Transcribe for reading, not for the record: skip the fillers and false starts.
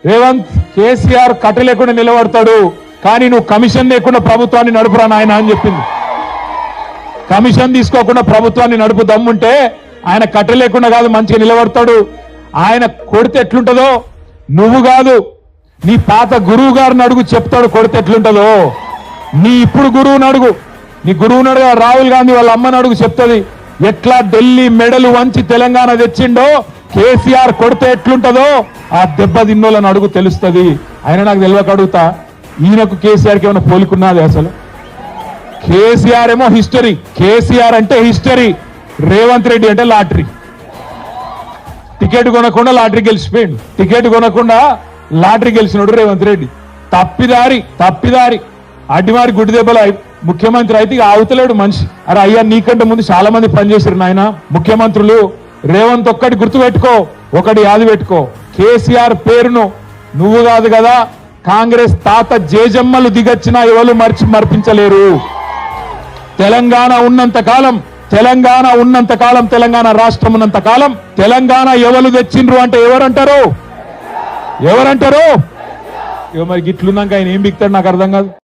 రేవంత్ కేసీఆర్ కట్ట లేకుండా నిలబడతాడు, కానీ నువ్వు కమిషన్ లేకుండా ప్రభుత్వాన్ని నడుపురా నాయన అని చెప్పింది. కమిషన్ తీసుకోకుండా ప్రభుత్వాన్ని నడుపు దమ్ముంటే ఆయన కట్ట లేకుండా కాదు మంచిగా నిలబడతాడు. ఆయన కొడితే ఎట్లుంటుందో నువ్వు కాదు, నీ పాత గురువు గారిని అడుగు చెప్తాడు కొడితే ఎట్లుంటుందో. నీ ఇప్పుడు గురువుని అడుగు, నీ గురువుని అడుగు, రాహుల్ గాంధీ వాళ్ళ అమ్మని అడుగు చెప్తుంది ఎట్లా ఢిల్లీ మెడలు వంచి తెలంగాణ తెచ్చిండో కేసీఆర్ కొడితే ఎట్లుంటుందో ఆ దెబ్బ తిన్నోళ్ళని అడుగు తెలుస్తుంది. ఆయన నాకు తెలియక అడుగుతా, ఈయనకు కేసీఆర్కి ఏమైనా పోలికున్నది అసలు? కేసీఆర్ ఏమో హిస్టరీ, కేసీఆర్ అంటే హిస్టరీ, రేవంత్ రెడ్డి అంటే లాటరీ. టికెట్ కొనకుండా లాటరీ గెలిచిపోయిండు, టికెట్ కొనకుండా లాటరీ గెలిచినాడు రేవంత్ రెడ్డి. తప్పిదారి అడ్డిమారి గుడ్డి దెబ్బలు ముఖ్యమంత్రి అయితే ఇక ఆవుతలేడు మనిషి. అరే అయ్యా, నీకంటే ముందు చాలా మంది పనిచేశారు నాయన ముఖ్యమంత్రులు. రేవంత్ ఒక్కటి గుర్తుపెట్టుకో, ఒకటి యాది పెట్టుకో, కేసీఆర్ పేరును నువ్వు కాదు కదా కాంగ్రెస్ తాత జేజమ్మలు దిగచ్చినా ఎవరు మర్పించలేరు. తెలంగాణ ఉన్నంత కాలం, తెలంగాణ రాష్ట్రం ఉన్నంత కాలం తెలంగాణ ఎవరు తెచ్చిండ్రు అంటే ఎవరంటారు? మరి గిట్లున్నాక ఆయన ఏం బిక్తాడు నాకు అర్థం కాదు.